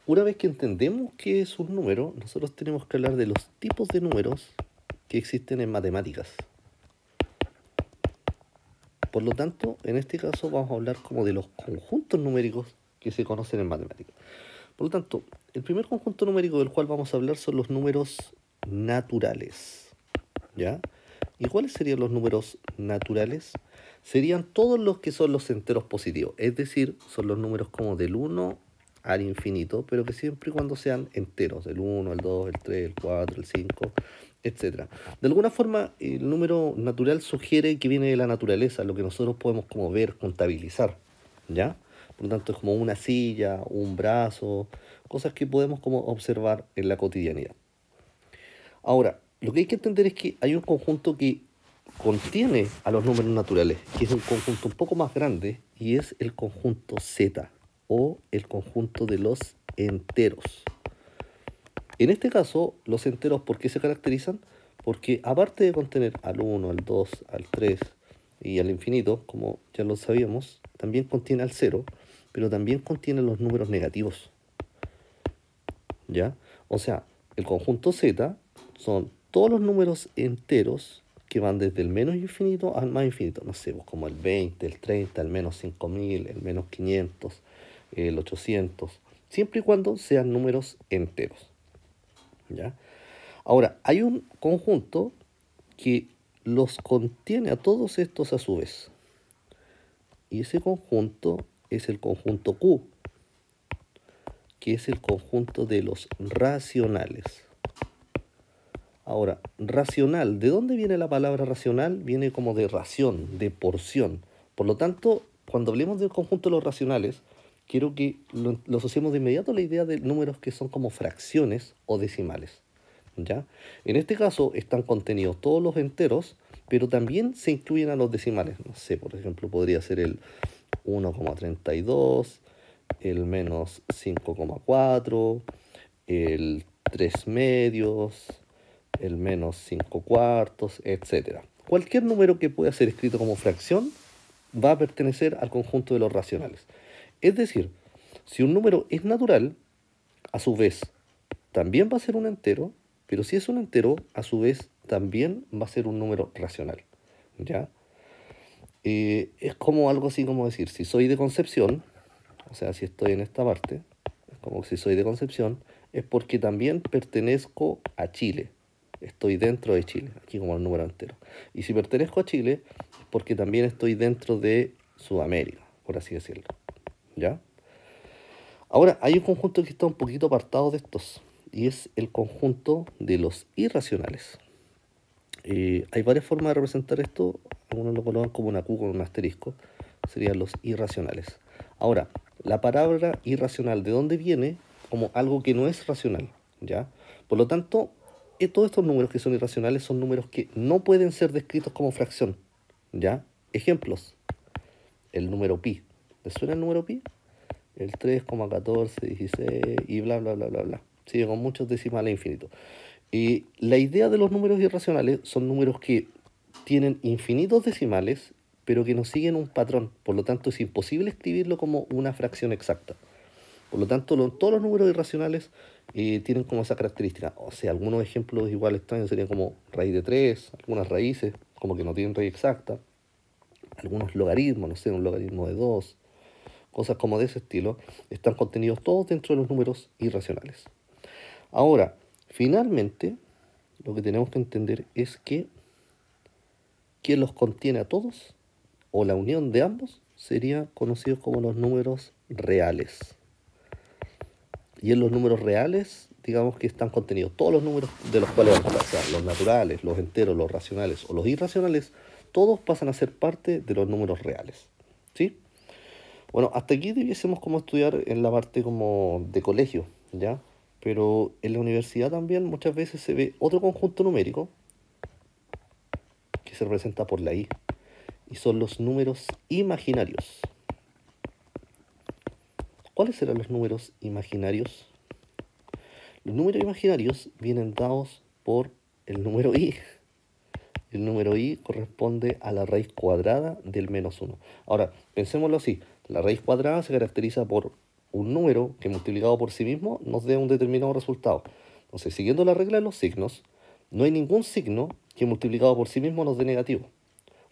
Una vez que entendemos qué es un número, nosotros tenemos que hablar de los tipos de números que existen en matemáticas. Por lo tanto, en este caso vamos a hablar como de los conjuntos numéricos que se conocen en matemáticas. Por lo tanto, el primer conjunto numérico del cual vamos a hablar son los números naturales. ¿Ya? ¿Y cuáles serían los números naturales? Serían todos los que son los enteros positivos, es decir, son los números como del 1 al infinito, pero que siempre y cuando sean enteros, el 1, el 2, el 3, el 4, el 5, etcétera. De alguna forma, el número natural sugiere que viene de la naturaleza, lo que nosotros podemos como ver, contabilizar, ¿ya? Por lo tanto, es como una silla, un brazo, cosas que podemos como observar en la cotidianidad. Ahora, lo que hay que entender es que hay un conjunto que contiene a los números naturales, que es un conjunto un poco más grande, y es el conjunto Z, o el conjunto de los enteros. En este caso, los enteros, ¿por qué se caracterizan? Porque aparte de contener al 1, al 2, al 3 y al infinito, como ya lo sabíamos, también contiene al 0, pero también contiene los números negativos. ¿Ya? O sea, el conjunto Z son todos los números enteros que van desde el menos infinito al más infinito. No sé, pues como el 20, el 30, el menos 5000, el menos 500, el 800, siempre y cuando sean números enteros. ¿Ya? Ahora, hay un conjunto que los contiene a todos estos a su vez. Y ese conjunto es el conjunto Q, que es el conjunto de los racionales. Ahora, racional, ¿de dónde viene la palabra racional? Viene como de ración, de porción. Por lo tanto, cuando hablemos del conjunto de los racionales, quiero que lo asociemos de inmediato a la idea de números que son como fracciones o decimales. ¿Ya? En este caso están contenidos todos los enteros, pero también se incluyen a los decimales. No sé, por ejemplo, podría ser el 1,32, el menos 5,4, el 3 medios, el menos 5 cuartos, etc. Cualquier número que pueda ser escrito como fracción va a pertenecer al conjunto de los racionales. Es decir, si un número es natural, a su vez también va a ser un entero, pero si es un entero, a su vez también va a ser un número racional. ¿Ya? Es como algo así como decir, si soy de Concepción, o sea, si estoy en esta parte, es como si soy de Concepción, es porque también pertenezco a Chile. Estoy dentro de Chile, aquí como el número entero. Y si pertenezco a Chile, es porque también estoy dentro de Sudamérica, por así decirlo. ¿Ya? Ahora, hay un conjunto que está un poquito apartado de estos, y es el conjunto de los irracionales. Hay varias formas de representar esto, algunos lo colocan como una Q con un asterisco, serían los irracionales. Ahora, la palabra irracional, ¿de dónde viene? Como algo que no es racional, ¿ya? Por lo tanto, todos estos números que son irracionales son números que no pueden ser descritos como fracción, ¿ya? Ejemplos, el número pi. ¿Les suena el número pi? El 3,1416 y bla, bla, bla, bla, bla. Sigue con muchos decimales infinitos. Y la idea de los números irracionales son números que tienen infinitos decimales, pero que no siguen un patrón. Por lo tanto, es imposible escribirlo como una fracción exacta. Por lo tanto, todos los números irracionales tienen como esa característica. O sea, algunos ejemplos igual extraños serían como raíz de 3, algunas raíces, como que no tienen raíz exacta, algunos logaritmos, no sé, un logaritmo de 2, cosas como de ese estilo, están contenidos todos dentro de los números irracionales. Ahora, finalmente, lo que tenemos que entender es que quien los contiene a todos, o la unión de ambos, sería conocidos como los números reales. Y en los números reales, digamos que están contenidos todos los números de los cuales vamos a hablar, o sea, los naturales, los enteros, los racionales o los irracionales, todos pasan a ser parte de los números reales. ¿Sí? Bueno, hasta aquí debiésemos como estudiar en la parte como de colegio, ¿ya? Pero en la universidad también muchas veces se ve otro conjunto numérico que se representa por la I, y son los números imaginarios. ¿Cuáles serán los números imaginarios? Los números imaginarios vienen dados por el número i. El número i corresponde a la raíz cuadrada del menos 1. Ahora, pensémoslo así. La raíz cuadrada se caracteriza por un número que multiplicado por sí mismo nos dé un determinado resultado. Entonces, siguiendo la regla de los signos, no hay ningún signo que multiplicado por sí mismo nos dé negativo.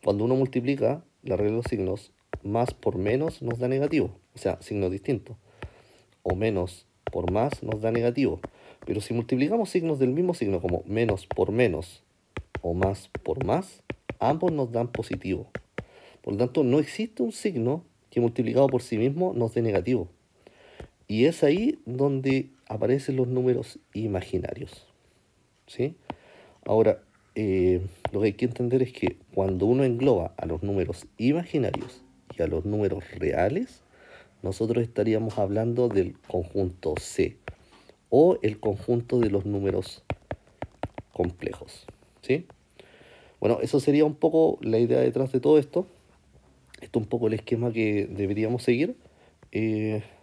Cuando uno multiplica la regla de los signos, más por menos nos da negativo, o sea, signos distintos. O menos por más nos da negativo. Pero si multiplicamos signos del mismo signo, como menos por menos o más por más, ambos nos dan positivo. Por lo tanto, no existe un signo que multiplicado por sí mismo nos dé negativo. Y es ahí donde aparecen los números imaginarios. ¿Sí? Ahora, lo que hay que entender es que cuando uno engloba a los números imaginarios y a los números reales, nosotros estaríamos hablando del conjunto C o el conjunto de los números complejos. ¿Sí? Bueno, eso sería un poco la idea detrás de todo esto. Esto es un poco el esquema que deberíamos seguir.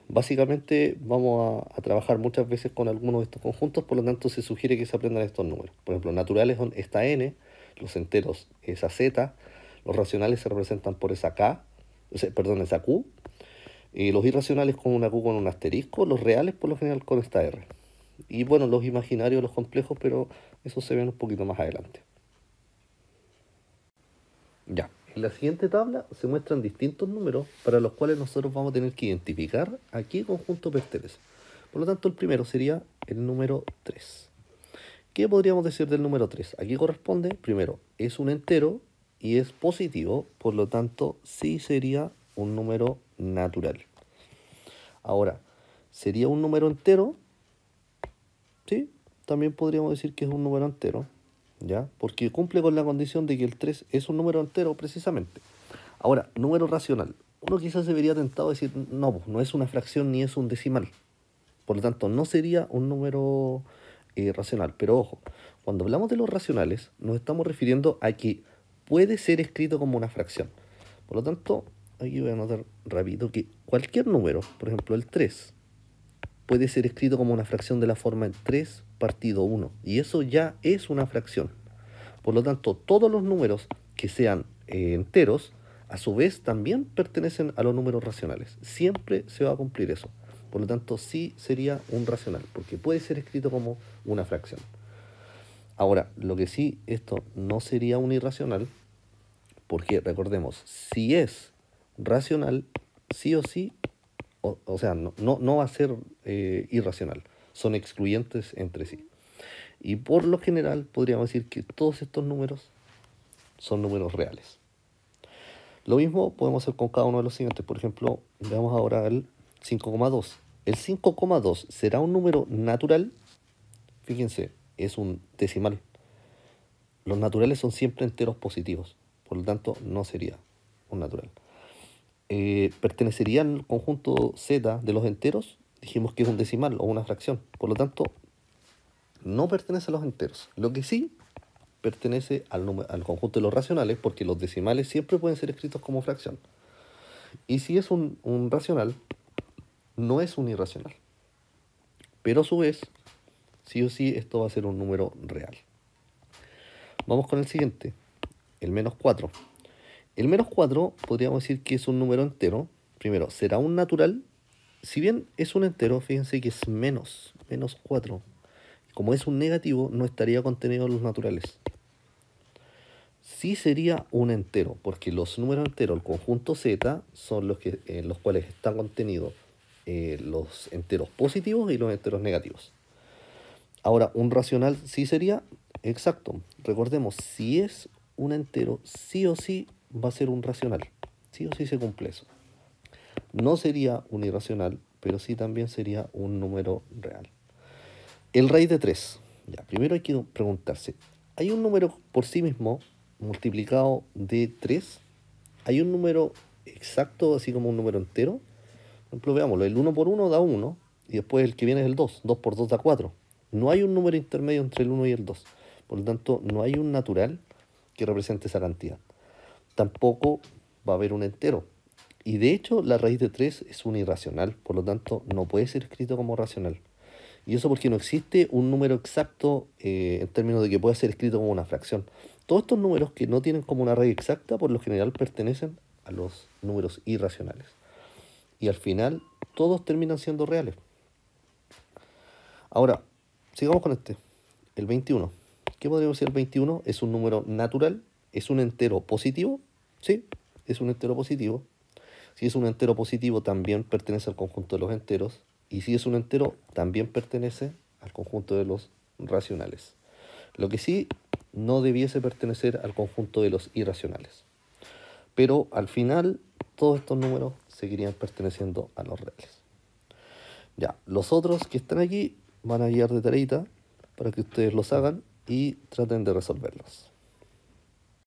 Básicamente vamos a trabajar muchas veces con algunos de estos conjuntos, por lo tanto se sugiere que se aprendan estos números. Por ejemplo, naturales son esta n, los enteros esa z, los racionales se representan por esa k, perdón, esa q, los irracionales con una q con un asterisco, los reales por lo general con esta r. Y bueno, los imaginarios, los complejos, pero eso se ven un poquito más adelante. Ya, en la siguiente tabla se muestran distintos números para los cuales nosotros vamos a tener que identificar a qué conjunto pertenece. Por lo tanto, el primero sería el número 3. ¿Qué podríamos decir del número 3? Aquí corresponde, primero, es un entero y es positivo, por lo tanto, sí sería un número natural. Ahora, ¿sería un número entero? Sí, también podríamos decir que es un número entero, ¿ya? Porque cumple con la condición de que el 3 es un número entero precisamente. Ahora, número racional. Uno quizás se vería tentado a decir, no, pues, no es una fracción ni es un decimal. Por lo tanto, no sería un número racional. Pero ojo, cuando hablamos de los racionales, nos estamos refiriendo a que puede ser escrito como una fracción. Por lo tanto, aquí voy a anotar rápido que cualquier número, por ejemplo el 3, puede ser escrito como una fracción de la forma en 3 partido 1. Y eso ya es una fracción. Por lo tanto, todos los números que sean enteros, a su vez también pertenecen a los números racionales. Siempre se va a cumplir eso. Por lo tanto, sí sería un racional, porque puede ser escrito como una fracción. Ahora, lo que sí, esto no sería un irracional, porque recordemos, si es racional, sí o sí, o sea, no va a ser irracional. Son excluyentes entre sí. Y por lo general podríamos decir que todos estos números son números reales. Lo mismo podemos hacer con cada uno de los siguientes. Por ejemplo, veamos ahora el 5,2. El 5,2 será un número natural. Fíjense, es un decimal. Los naturales son siempre enteros positivos. Por lo tanto, no sería un natural. ¿Pertenecería al conjunto Z de los enteros? Dijimos que es un decimal o una fracción. Por lo tanto, no pertenece a los enteros. Lo que sí pertenece al conjunto de los racionales, porque los decimales siempre pueden ser escritos como fracción. Y si es un racional, no es un irracional. Pero a su vez, sí o sí, esto va a ser un número real. Vamos con el siguiente, el menos 4. El menos 4 podríamos decir que es un número entero. Primero, será un natural. Si bien es un entero, fíjense que es menos 4. Como es un negativo, no estaría contenido en los naturales. Sí sería un entero, porque los números enteros, el conjunto Z, son los que, en los cuales están contenidos los enteros positivos y los enteros negativos. Ahora, un racional sí sería exacto. Recordemos, si es un entero, sí o sí va a ser un racional. Sí o sí se cumple eso. No sería un irracional, pero sí también sería un número real. El raíz de 3. Ya, primero hay que preguntarse, ¿hay un número por sí mismo multiplicado de 3? ¿Hay un número exacto, así como un número entero? Por ejemplo, veámoslo, el 1 por 1 da 1, y después el que viene es el 2. 2 por 2 da 4. No hay un número intermedio entre el 1 y el 2. Por lo tanto, no hay un natural que represente esa cantidad. Tampoco va a haber un entero. Y de hecho, la raíz de 3 es un irracional, por lo tanto, no puede ser escrito como racional. Y eso porque no existe un número exacto en términos de que pueda ser escrito como una fracción. Todos estos números que no tienen como una raíz exacta, por lo general pertenecen a los números irracionales. y al final todos terminan siendo reales. Ahora, sigamos con este, el 21. ¿Qué podríamos decir el 21? ¿Es un número natural? ¿Es un entero positivo? Sí, es un entero positivo. Si es un entero positivo, también pertenece al conjunto de los enteros. Y si es un entero, también pertenece al conjunto de los racionales. Lo que sí no debiese pertenecer al conjunto de los irracionales. Pero al final, todos estos números seguirían perteneciendo a los reales. Ya, los otros que están aquí van a guiar de tareita para que ustedes los hagan y traten de resolverlos.